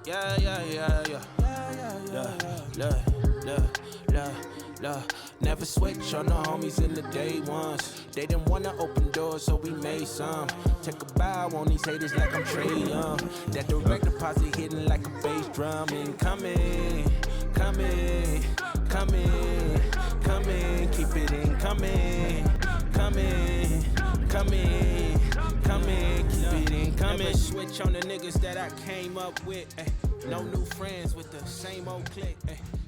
Yeah, yeah, yeah, yeah. Look. Never switch on the homies in the day ones. They didn't wanna open doors, so we made some. Take a bow on these haters like I'm Trey Young. That direct deposit hitting like a bass drum. Incoming, coming, keep it incoming, coming, keep it incoming. Never switch on the niggas that I came up with. No new friends with the same old clique.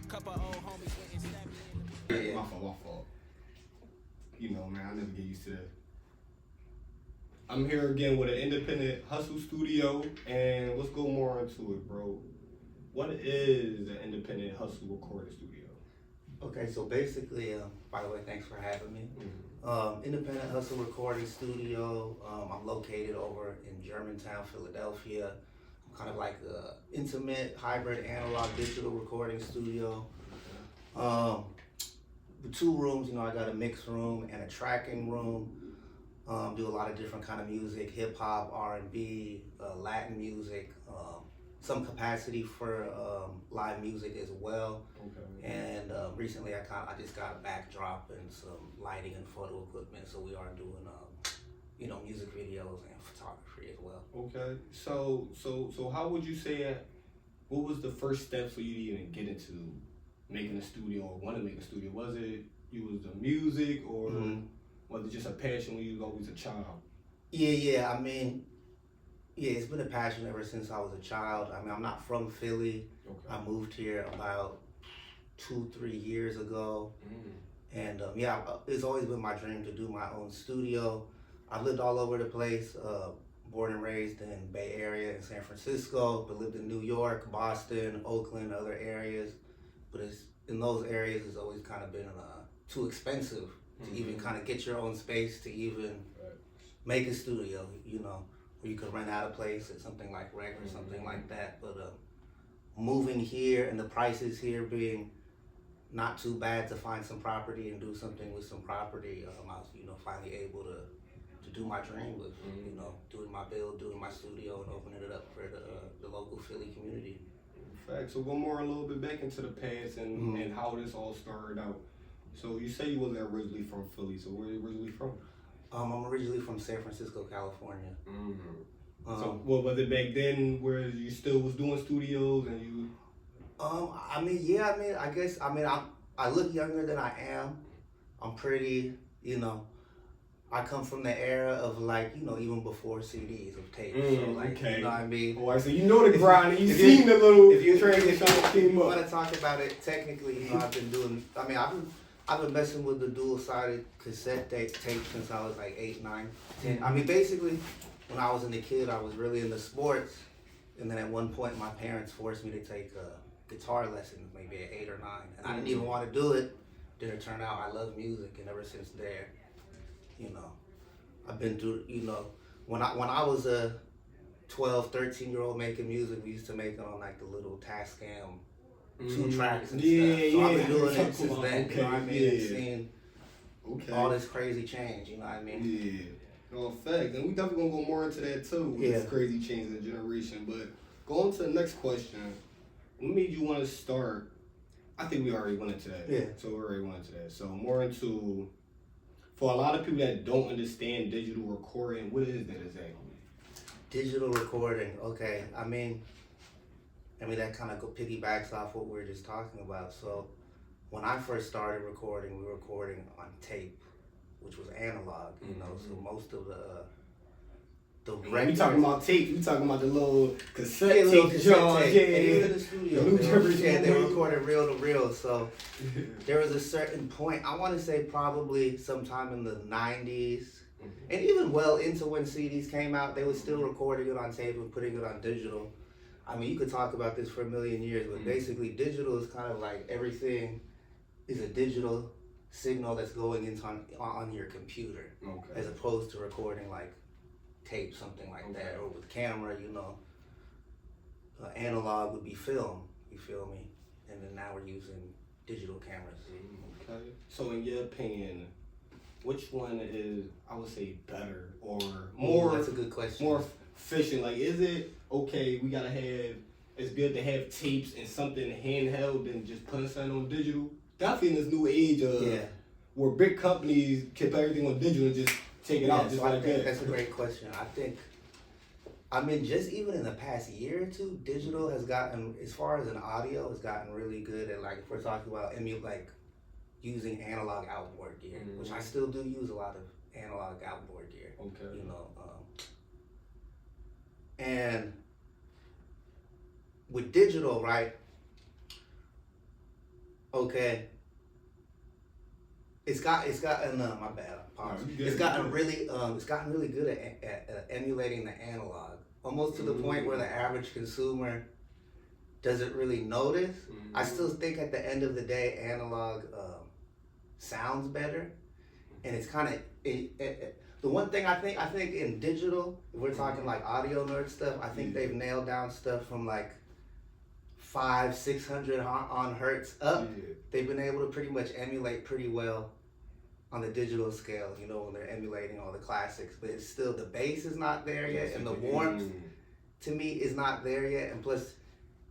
Couple old homies went and stabbed me. Yeah. My fault. You know, man, I never get used to that. I'm here again with an independent hustle studio, and let's go more into it, bro. What is an independent hustle recording studio? Okay, so basically, by the way, thanks for having me. Independent Hustle Recording Studio. I'm located over in Germantown, Philadelphia. I'm kind of like an intimate, hybrid, analog, digital recording studio. The 2 rooms, I got a mix room and a tracking room. Do a lot of different kind of music, hip hop, R&B, Latin music, some capacity for live music as well. Okay. And recently I just got a backdrop and some lighting and photo equipment, so we are doing music videos and photography as well. Okay. So how would you say, what was the first step for you to even get into making a studio or want to make a studio? Was it the music, or was it just a passion when you was always a child? Yeah. It's been a passion ever since I was a child. I'm not from Philly. Okay. I moved here about 2-3 years ago. And it's always been my dream to do my own studio. I've lived all over the place, born and raised in Bay Area in San Francisco, but lived in New York, Boston, Oakland, other areas. But in those areas, it's always kind of been too expensive to even kind of get your own space to even make a studio, where you could rent out a place at something like Rec or something like that. But moving here and the prices here being not too bad to find some property and do something with some property, I was, finally able to do my dream with, doing my build, doing my studio, and opening it up for the local Philly community. Fact. So go more a little bit back into the past and how this all started out. So you say you wasn't originally from Philly, so where are you originally from? I'm originally from San Francisco, California. So what was it back then where you still was doing studios and you? I look younger than I am. I'm pretty, I come from the era of even before CDs, of tapes. Okay. You know what I mean? Oh, so you know the grind and you seen the little transition that came up. Want to talk about it technically, I've been messing with the dual-sided cassette tape since I was like 8, 9, 10. Basically, when I was a kid, I was really into sports. And then at one point, my parents forced me to take guitar lessons, maybe at 8 or 9. And I didn't even want to do it. Then it turned out I love music, and ever since there, I've been through, when I was a 12, 13-year-old making music, we used to make it on like the little Tascam 2 tracks and stuff. So I've been doing it since then, and seeing all this crazy change, you know what I mean? Yeah. No, fact. And we definitely gonna go more into that too, with this crazy change in the generation. But going to the next question, what made you want to start? I think we already went into that. Yeah. So we already went into that. So more into, for a lot of people that don't understand digital recording, what is that exactly? Digital recording, okay. That kind of piggybacks off what we were just talking about. So when I first started recording, we were recording on tape, which was analog, so most of the when we talking about tape, we talking about the little cassette tape. Even in the studio, they recorded reel to reel. So there was a certain point, I want to say probably sometime in the 90s, and even well into when CDs came out, they were still recording it on tape and putting it on digital. You could talk about this for a million years, but basically digital is kind of like everything is a digital signal that's going into on your computer, as opposed to recording like tape, something like that, or with camera, analog would be film, you feel me? And then now we're using digital cameras. Okay. So in your opinion, which one is, I would say, better or more? That's a good question. More efficient. Like, is it okay? We gotta have it's good to have tapes and something handheld than just putting something on digital. Definitely in this new age of where big companies keep everything on digital and just take it out just so like I think that. that's a great question. I mean, just even in the past year or two, digital has gotten, as far as an audio, has gotten really good at, like, if we're talking about using analog outboard gear, which I still do use a lot of analog outboard gear. Okay. You know, and with digital, right? Okay. It's gotten my bad. Pause. It's gotten really good at emulating the analog, almost to the point where the average consumer doesn't really notice. I still think at the end of the day, analog sounds better, and it's kind of the one thing I think in digital, if we're talking like audio nerd stuff, I think they've nailed down stuff from like 500-600 on hertz up. They've been able to pretty much emulate pretty well on the digital scale, you know, when they're emulating all the classics, but it's still, the bass is not there yet, and the warmth to me is not there yet, and plus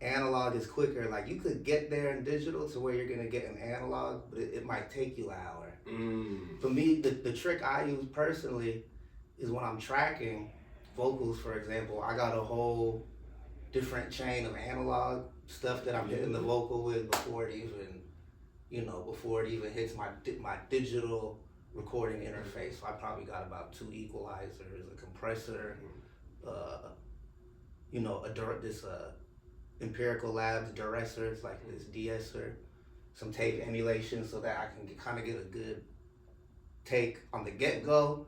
analog is quicker. Like, you could get there in digital to where you're gonna get an analog, but it might take you an hour. For me, the trick I use personally is when I'm tracking vocals, for example, I got a whole different chain of analog stuff that I'm hitting the vocal with before it even hits my digital recording interface. So I probably got about 2 equalizers, a compressor, this Empirical Labs Duressor, it's like this de-esser, some tape emulation so that I can kind of get a good take on the get-go.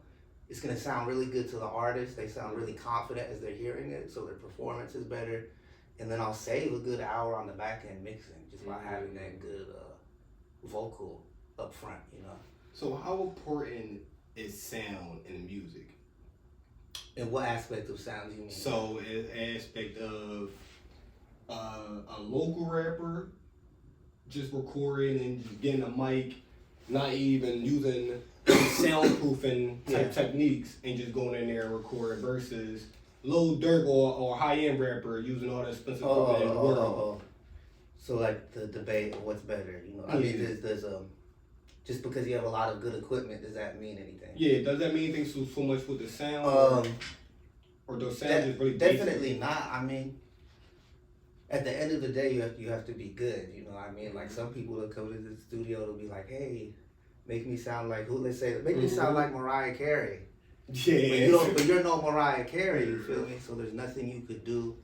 It's gonna sound really good to the artist. They sound really confident as they're hearing it, so their performance is better. And then I'll save a good hour on the back end mixing just by having that good vocal up front, you know. So how important is sound in music? In what aspect of sound do you mean? So an aspect of a local rapper just recording and just getting a mic, not even using soundproofing type techniques, and just going in there and recording, versus Lil Durk or high-end rapper using all the expensive equipment in the world. So like the debate of what's better, you know? I mean, there's just because you have a lot of good equipment, does that mean anything? Yeah, does that mean anything so much with the sound? Or those sounds just really definitely not. I mean, at the end of the day, you have to be good. You know what I mean? Like, some people that come to the studio will be like, hey, make me sound like who? Let's say, make me sound like Mariah Carey. Yeah. But you're no Mariah Carey, you feel me? So there's nothing you could do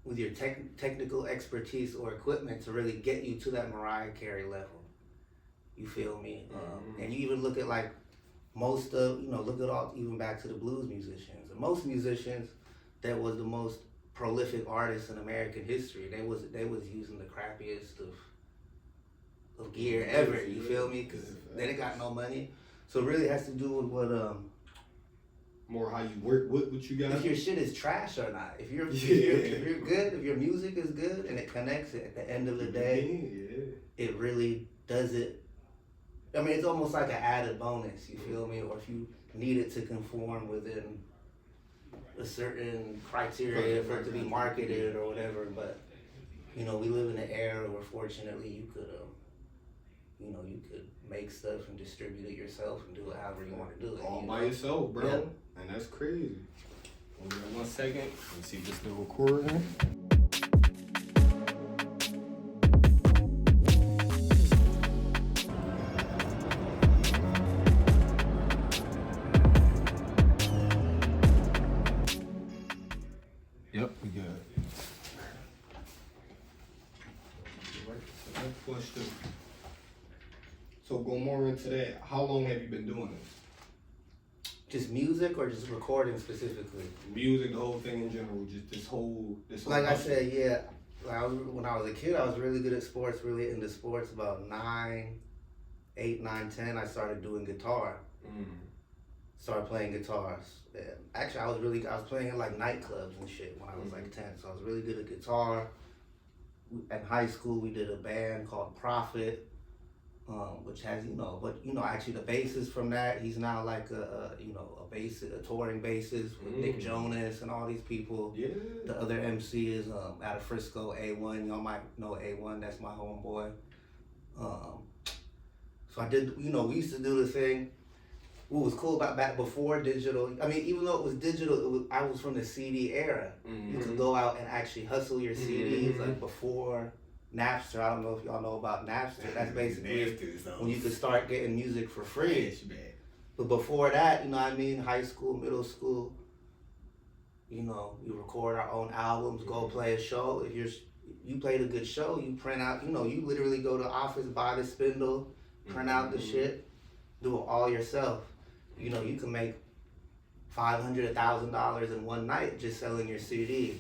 with your technical expertise or equipment to really get you to that Mariah Carey level. You feel me? And you even look at like most of, look at all, even back to the blues musicians. And most musicians that was the most prolific artists in American history, they was using the crappiest of gear ever, you feel me? Because they didn't got no money. So it really has to do with what more how you work with what you got. If your shit is trash or not. If you're good, if your music is good and it connects at the end of the day, it really does it. I mean, it's almost like an added bonus, you feel me? Or if you need it to conform within a certain criteria for it to be marketed or whatever. But, we live in an era where fortunately you could, you could make stuff and distribute it yourself and do it however you want to do it. All by yourself, bro. Yep. And that's crazy. Hold on 1 second. Let me see if this still recording. Yep, we good. Question. So go more into that. How long have you been doing this? Just music or just recording specifically? Music, the whole thing in general, just this whole Like I said, yeah. When I was a kid, I was really good at sports, really into sports. About 8, 9, 10, I started doing guitar. Started playing guitars. And actually, I was playing in like nightclubs and shit when I was like 10. So I was really good at guitar. In high school, we did a band called Prophet. which has, actually the bassist from that, he's now like a touring bassist with Nick Jonas and all these people. Yeah. The other MC is out of Frisco, A1. Y'all might know A1. That's my homeboy. So I did, we used to do the thing. What was cool about back before digital, I mean, even though it was digital, I was from the CD era. You could go out and actually hustle your CDs like before Napster. I don't know if y'all know about Napster. That's basically when you could start getting music for free. But before that, high school, middle school, you record our own albums, go play a show. If you played a good show, you print out, you literally go to the office, buy the spindle, print out the shit, do it all yourself. You can make $500, $1,000 in one night just selling your CDs,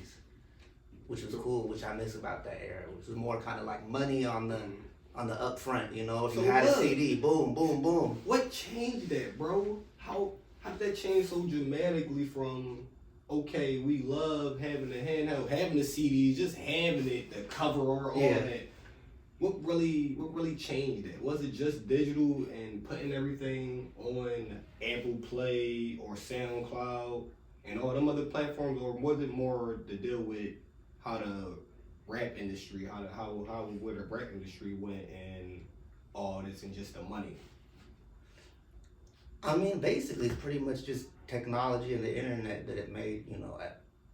which was cool, which I miss about that era, which was more kind of like money on the upfront, if you had a CD, boom, boom, boom. What changed that, bro? How did that change so dramatically from, okay, we love having the handheld, having the CDs, just having it, the cover art, all that. What really changed that? Was it just digital and putting everything on Apple Play or SoundCloud and all them other platforms, or was it more to deal with how the rap industry, where the rap industry went and all this and just the money? I mean, basically, it's pretty much just technology and the internet that it made,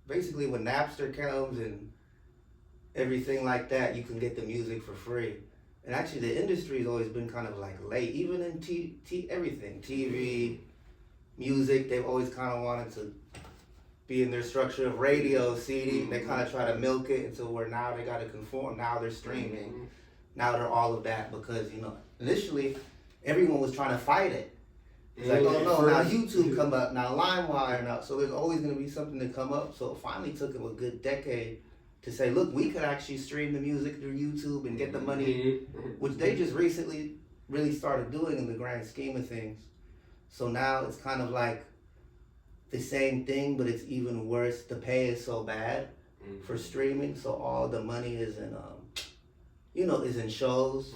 basically when Napster comes and everything like that, you can get the music for free. And actually the industry's always been kind of like late, even in everything, TV, music, they've always kind of wanted to be in their structure of radio, CD, they kind of try to milk it until where now they got to conform, now they're streaming, now they're all of that because, initially everyone was trying to fight it. It's like, oh no, now YouTube come up, now LimeWire, now, so there's always going to be something to come up. So it finally took them a good decade to say, look, we could actually stream the music through YouTube and get the money, which they just recently really started doing in the grand scheme of things. So now it's kind of like the same thing, but it's even worse. The pay is so bad for streaming, so all the money is in, is in shows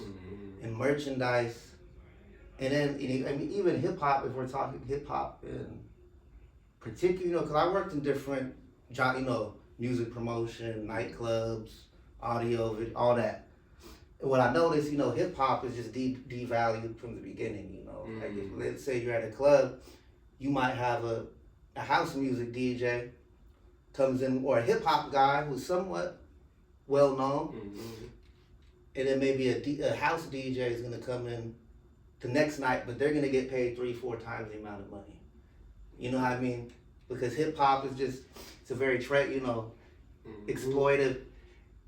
and merchandise. And then, even hip hop, if we're talking hip hop in particular, because I worked in different, music promotion, nightclubs, audio, all that. And what I noticed, hip hop is just devalued from the beginning, Like if, let's say you're at a club, you might have a house music DJ comes in, or a hip hop guy who's somewhat well known, and then maybe a house DJ is gonna come in the next night, but they're gonna get paid 3-4 times the amount of money. You know what I mean? Because hip hop is just, it's a very exploitive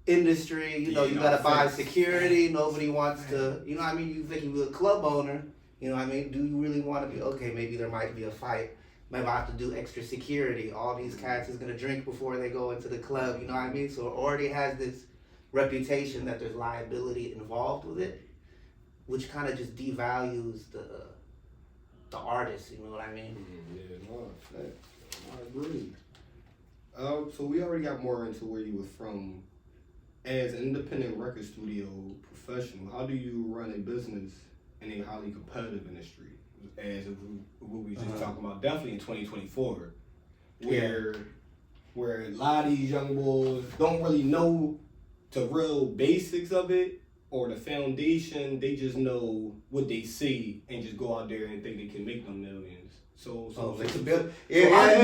industry. You gotta buy security. Nobody wants to. You think you're a club owner. Do you really want to be? Okay, maybe there might be a fight. Maybe I have to do extra security. All these cats is gonna drink before they go into the club. So it already has this reputation that there's liability involved with it, which kind of just devalues the artist. You know what I mean? Yeah, no, I agree. So we already got more into where you was from. As an independent record studio professional, how do you run a business in a highly competitive industry? As of what we just talking about, definitely in 2024, where a lot of these young boys don't really know the real basics of it or the foundation. They just know what they see and just go out there and think they can make them millions. So how do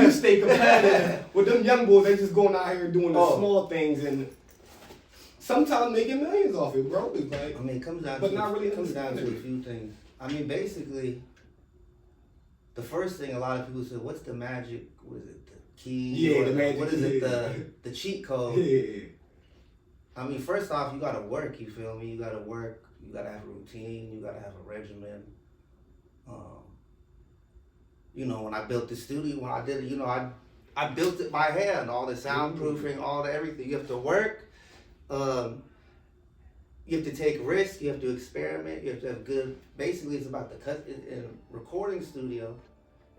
you stay competitive with them young boys? They just going out here doing the small things and sometimes making millions off it, bro. It's like, it comes down to a few things. Basically, the first thing a lot of people say, what's the magic? What is it? The key? Yeah, the magic. What is it? The cheat code? Yeah. First off, you gotta work. You feel me? You gotta work. You gotta have a routine. You gotta have a regimen. When I built the studio, when I did it, I built it by hand. All the soundproofing, all the everything. You have to work. You have to take risks. You have to experiment. You have to have good. Basically, it's about in recording studio.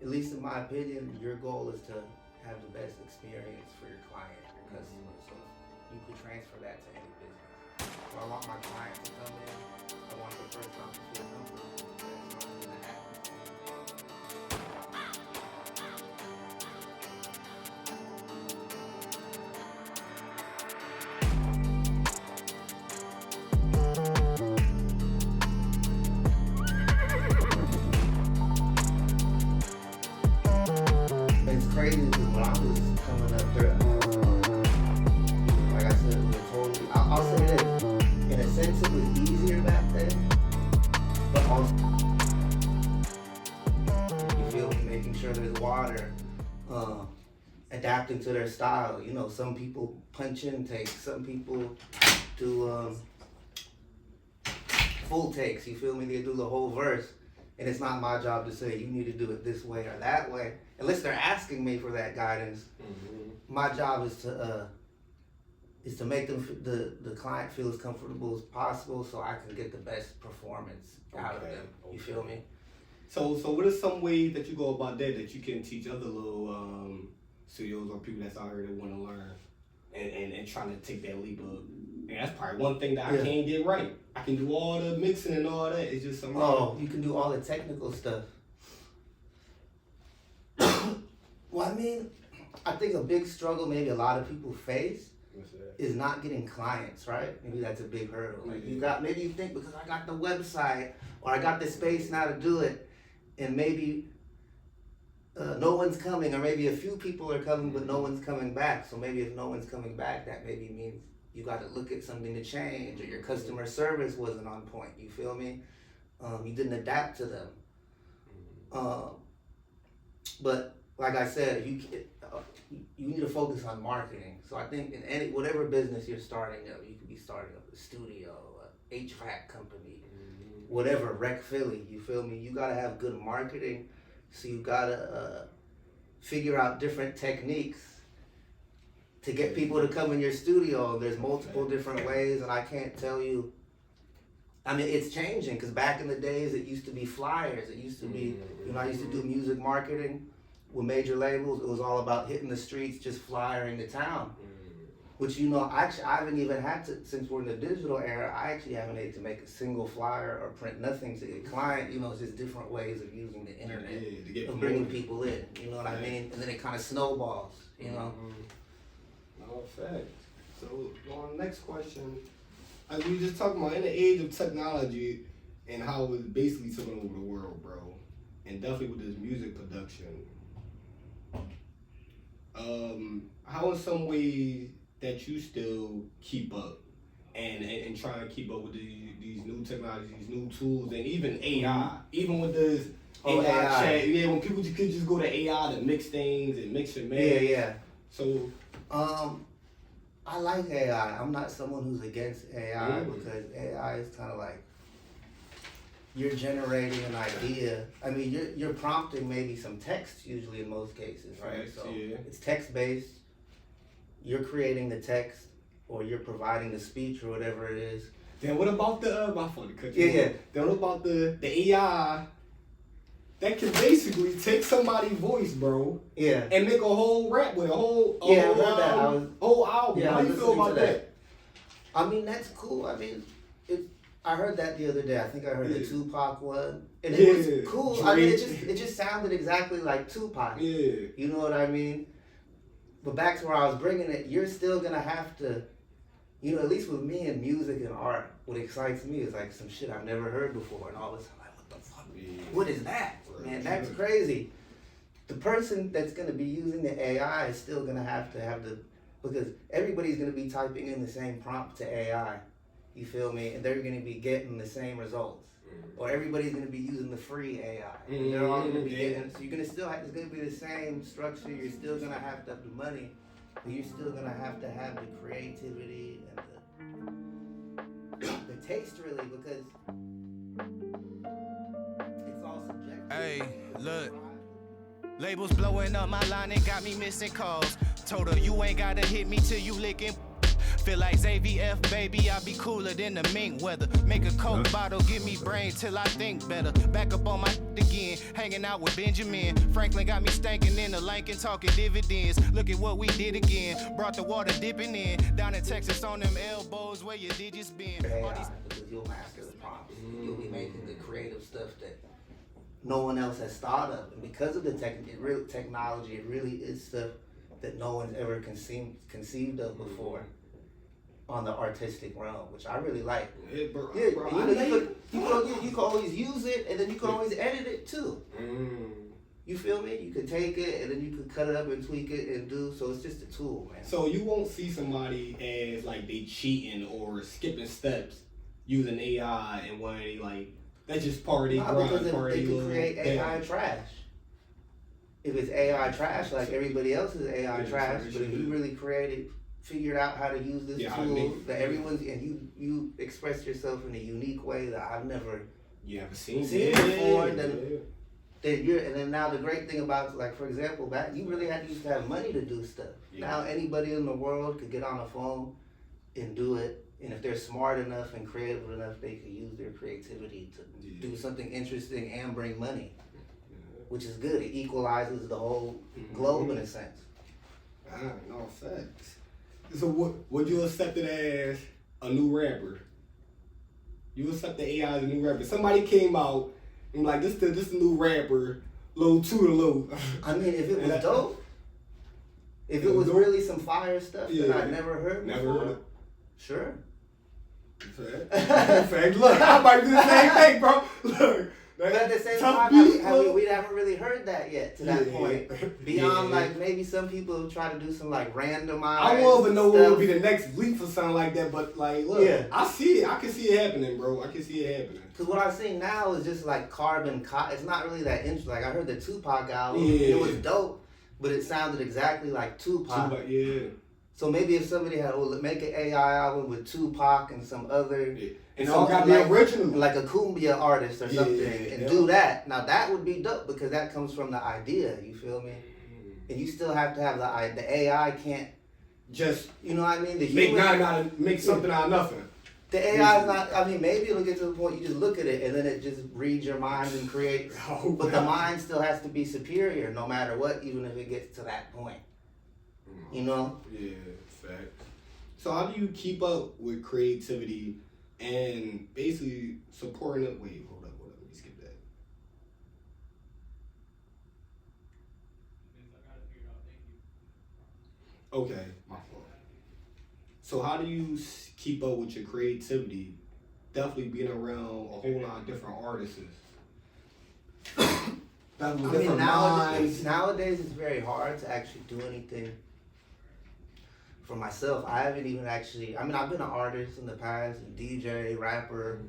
At least in my opinion, your goal is to have the best experience for your client, your customer. So you can transfer that to any business. So I want my client to come in. I want the first time to feel comfortable. That's not gonna happen. It's crazy because when I was coming up there, like I said, it was totally. I'll say this: in a sense, it was easier back then, but also, you feel me, making sure there's water, adapting to their style. You know, some people punch in takes, some people do full takes. You feel me? They do the whole verse. And it's not my job to say you need to do it this way or that way, unless they're asking me for that guidance. Mm-hmm. My job is to make them the client feel as comfortable as possible, so I can get the best performance out of them. You feel me? So what are some ways that you go about that you can teach other little studios or people that's out here that want to learn and trying to take that leap up? And that's probably one thing that I can't get right. I can do all the mixing and all that. It's just something. Oh, you can do all the technical stuff. Well, I mean, I think a big struggle maybe a lot of people face is not getting clients, right? Maybe that's a big hurdle. Like maybe you think because I got the website or I got the space now to do it, and maybe no one's coming, or maybe a few people are coming but no one's coming back. So maybe if no one's coming back, that maybe means you got to look at something to change, or your customer service wasn't on point. You feel me? You didn't adapt to them. But like I said, you need to focus on marketing. So I think in whatever business you're starting up, you could be starting up a studio, a HVAC company, whatever, Rec Philly. You feel me? You gotta have good marketing. So you gotta figure out different techniques to get people to come in your studio. There's multiple different ways, and I can't tell you. I mean, it's changing, because back in the days, it used to be flyers. It used to be, I used to do music marketing with major labels. It was all about hitting the streets, just flyering the town. Which, actually, I haven't even had to, since we're in the digital era, I actually haven't had to make a single flyer or print nothing to get client. It's just different ways of using the internet, of bringing people in, you know what I mean? And then it kind of snowballs, No, fact. So, on the next question, as we just talking about, in the age of technology and how it's basically taking over the world, bro, and definitely with this music production, how in some ways that you still keep up and try and keep up with these new technologies, these new tools, and even AI, even with this AI chat, when people could just go to AI to mix things and mix your man. Yeah. So, I like AI. I'm not someone who's against AI, because AI is kind of like, you're generating an idea. I mean, you're prompting maybe some text usually in most cases, right? So it's text-based. You're creating the text, or you're providing the speech, or whatever it is. Then what about the my phone to cut you off. Then what about the AI that can basically take somebody's voice, bro, and make a whole rap with I heard that. Whole album. How you feel about that? I mean, that's cool. I mean, I heard that the other day. I think I heard the Tupac one, and it was cool. I mean, it just sounded exactly like Tupac. Yeah. You know what I mean? But back to where I was bringing it, you're still gonna have to, at least with me and music and art, what excites me is like some shit I've never heard before, and all of a sudden, like, what the fuck? Yeah. What is that? Man, that's crazy. The person that's gonna be using the AI is still gonna have to because everybody's gonna be typing in the same prompt to AI. You feel me? And they're gonna be getting the same results. Or everybody's gonna be using the free AI. They're all gonna be getting, so you're gonna still have, it's gonna be the same structure. You're still gonna have to have the money, but you're still gonna have to have the creativity and the taste, really, because it's all subjective. Hey, look. Labels blowing up my line and got me missing calls. Told her you ain't gotta hit me till you licking. Feel like ZVF, baby, I be cooler than the mink weather. Make a Coke bottle, give me brain till I think better. Back up on my again, hanging out with Benjamin. Franklin got me stanking in the Lincoln, talking dividends. Look at what we did again. Brought the water dipping in. Down in Texas on them elbows where your digits been. All these Because you'll master the prompts. You'll be making the creative stuff that no one else has thought of. And because of the technology, it really is stuff that no one's ever conceived of before on the artistic realm, which I really like. Yeah, bro, Yeah, bro, you can always use it, and then you can always edit it too. You feel me? You could take it, and then you could cut it up and tweak it and do. So it's just a tool, man. So you won't see somebody as like they cheating or skipping steps using AI and when they like that's just part of their grind, Because part of they their can create AI trash. If it's AI trash, like everybody else is AI trash, but if you really figured out how to use this tool that everyone's, and you express yourself in a unique way that I've never seen before, then now the great thing about, like, for example, back, you really used to have money to do stuff. Yeah. Now anybody in the world could get on a phone and do it, and if they're smart enough and creative enough, they could use their creativity to do something interesting and bring money, which is good. It equalizes the whole globe in a sense. No facts. So what would you accept it as a new rapper? You accept the AI as a new rapper. Somebody came out and like this new rapper, Lil Toodaloo. I mean, if it was dope, if it was really some fire stuff that I'd never heard before, sure. Fact. Look, I might do the same thing, bro. Look. But at the same time, we haven't really heard that yet to that point. Beyond like maybe some people try to do some like randomized. I won't even know what would be the next leap for something like that, but like, look, I see it. I can see it happening, bro. I can see it happening. Because what I'm seeing now is just like it's not really that interesting. Like I heard the Tupac album, and it was dope, but it sounded exactly like Tupac. So maybe if somebody had make an AI album with Tupac and some other, and all got the original, like a cumbia artist or something, and do that. Now that would be dope because that comes from the idea. You feel me? And you still have to have the AI can't just what I mean. Make something out of nothing. The AI is not. I mean, maybe it'll get to the point you just look at it and then it just reads your mind and creates. But the mind still has to be superior, no matter what, even if it gets to that point. You know? Yeah, fact. So how do you keep up with creativity and basically supporting it? Wait, hold up, let me skip that. Okay, my fault. So how do you keep up with your creativity? Definitely being around a whole lot of different artists. Nowadays it's very hard to actually do anything. For myself, I haven't even actually. I mean, I've been an artist in the past, a DJ, rapper,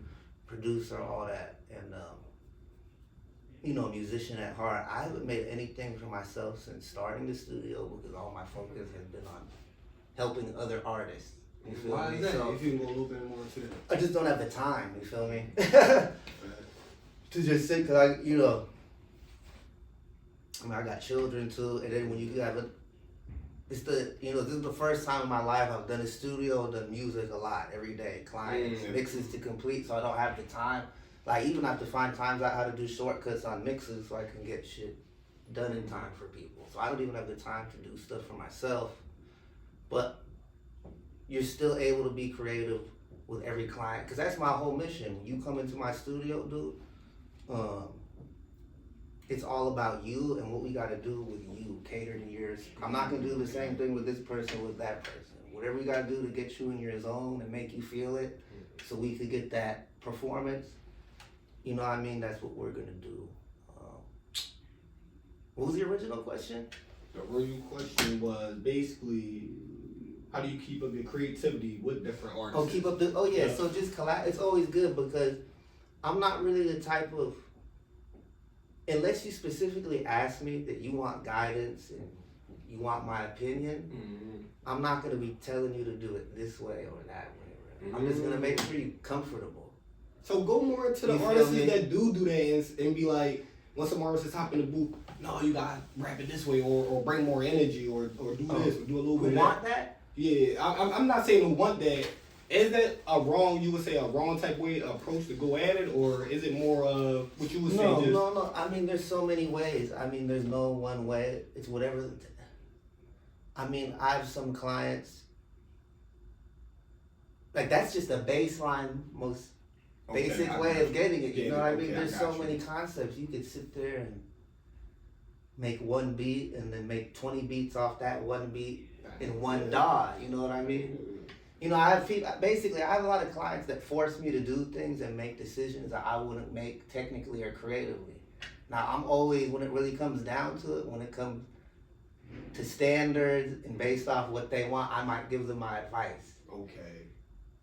producer, all that, and musician at heart. I haven't made anything for myself since starting the studio because all my focus has been on helping other artists. You feel Why me? is that? So, if you can go a little bit more to that. I just don't have the time. You feel me? To just sit, cause I got children too, and then when you have this is the first time in my life I've done a studio, done music a lot every day, clients, mixes to complete, so I don't have the time. Like even I have to find times out how to do shortcuts on mixes so I can get shit done in time for people. So I don't even have the time to do stuff for myself. But you're still able to be creative with every client, because that's my whole mission. When you come into my studio, dude, it's all about you and what we got to do with you, cater to yours. I'm not going to do the same thing with this person, with that person. Whatever we got to do to get you in your zone and make you feel it so we could get that performance, you know what I mean? That's what we're going to do. What was the original question? The original question was basically, how do you keep up your creativity with different artists? So just collab. It's always good because I'm not really the type of, unless you specifically ask me that you want guidance and you want my opinion, I'm not going to be telling you to do it this way or that way. Right? I'm just going to make sure you're comfortable. So go more into the artists that do that and be like, when some artists hop in the booth, no, you got to rap it this way or bring more energy or do this or do a little bit of want that? Yeah, I'm not saying to want that. Is that a wrong, you would say a wrong type way approach to go at it, or is it more of what you would say just... No. I mean, there's so many ways. I mean, there's no one way. It's whatever. I mean, I have some clients, like that's just a baseline, most basic way of getting it. You know what I mean? There's so many concepts. You could sit there and make one beat and then make 20 beats off that one beat in one DAW. You know what I mean? You know, I have people, basically, I have a lot of clients that force me to do things and make decisions that I wouldn't make technically or creatively. Now, I'm always, when it really comes down to it, when it comes to standards and based off what they want, I might give them my advice. Okay.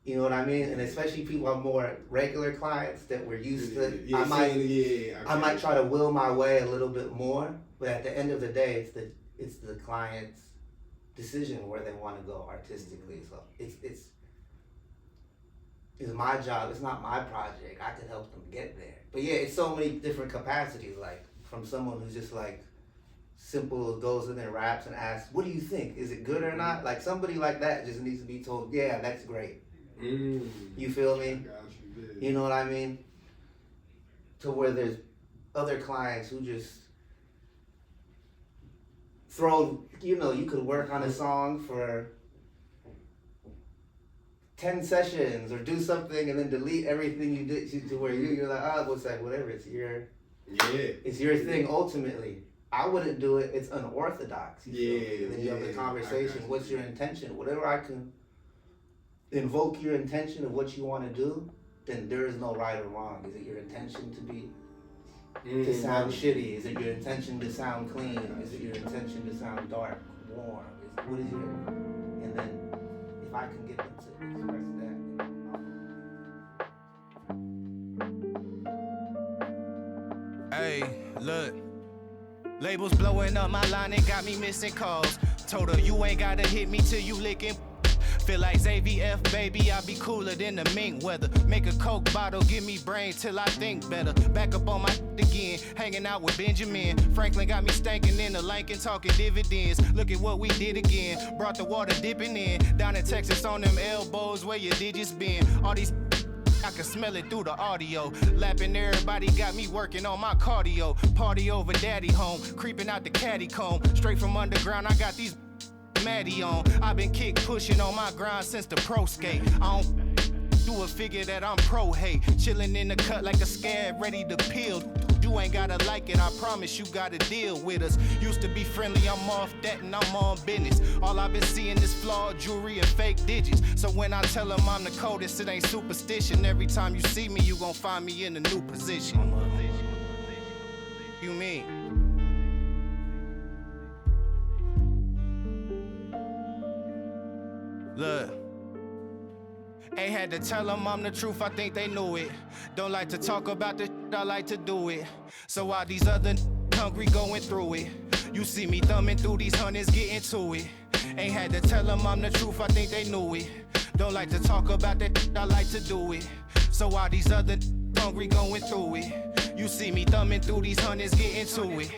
You know what I mean? And especially people who are more regular clients that we're used to, I might try to will my way a little bit more, but at the end of the day, it's the client's decision where they want to go artistically. So it's my job. It's not my project. I can help them get there. But yeah, it's so many different capacities. Like from someone who's just like simple, goes in there, raps and asks, "What do you think? Is it good or not?" Like somebody like that just needs to be told, "Yeah, that's great." You feel me? You know what I mean? To where there's other clients who just throw, you know, you could work on a song for 10 sessions or do something and then delete everything you did to where you're like, oh, what's that, whatever, it's your thing ultimately. I wouldn't do it, it's unorthodox. And then you have the conversation, what's your intention? Whatever I can invoke your intention of what you want to do, then there is no right or wrong. Is it your intention to be to sound shitty? Is it your intention to sound clean? Is it your intention to sound dark, warm? What is your... And then if I can get them to express that. Hey, look. Labels blowing up my line and got me missing calls. Told her you ain't gotta hit me till you licking. Feel like Xavier, baby, I be cooler than the mink weather. Make a Coke bottle, give me brain till I think better. Back up on my again, hanging out with Benjamin. Franklin got me stankin' in the Lincoln, talking dividends. Look at what we did again. Brought the water dipping in. Down in Texas on them elbows where your digits been. All these I can smell it through the audio. Lapping everybody got me working on my cardio. Party over daddy home, creeping out the caddy comb. Straight from underground, I got these Maddie on. I've been kick pushing on my grind since the pro skate. I don't do a figure that I'm pro hate. Chilling in the cut like a scab, ready to peel. You ain't gotta like it, I promise you gotta deal with us. Used to be friendly, I'm off that and I'm on business. All I've been seeing is flawed jewelry and fake digits. So when I tell them I'm the coldest, it ain't superstition. Every time you see me, you gon' find me in a new position. You mean? Look, ain't had to tell them I'm the truth, I think they knew it. Don't like to talk about the shit, I like to do it. So while these other hungry going through it, you see me thumbing through these hundreds, getting to it. Ain't had to tell them I'm the truth, I think they knew it. Don't like to talk about that shit, I like to do it. So while these other hungry going through it, you see me thumbing through these hundreds, getting to it.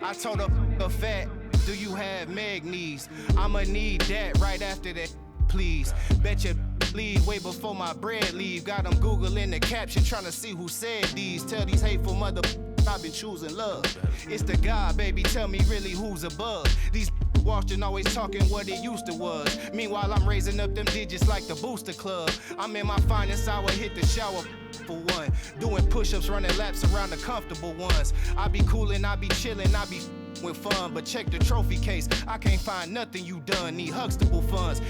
I told a fat, do you have Meg knees? I'ma need that right after that. Please, bet you leave way before my bread leave. Got them Googling the caption, trying to see who said these. Tell these hateful mother I've been choosing love. It's the God, baby, tell me really who's above. These watching always talking what it used to was. Meanwhile, I'm raising up them digits like the Booster Club. I'm in my finest hour, hit the shower for one. Doing push-ups, running laps around the comfortable ones. I be coolin', I be chillin', I be with fun. But check the trophy case, I can't find nothing you done. Need Huxtable funds.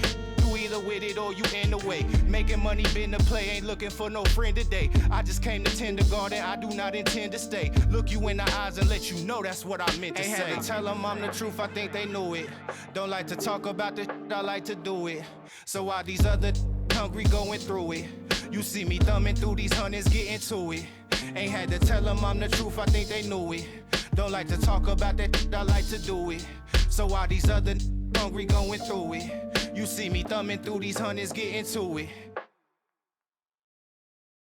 You either with it or you in the way. Making money, been to play, ain't looking for no friend today. I just came to kindergarten, I do not intend to stay. Look you in the eyes and let you know that's what I meant to say. Ain't had to tell them I'm the truth, I think they knew it. Don't like to talk about the shit, I like to do it. So while these other hungry going through it, you see me thumbing through these hundreds, getting to it. Ain't had to tell them I'm the truth, I think they knew it. Don't like to talk about that shit, I like to do it. So while these other hungry going through it, you see me thumbing through these hundreds, getting to it.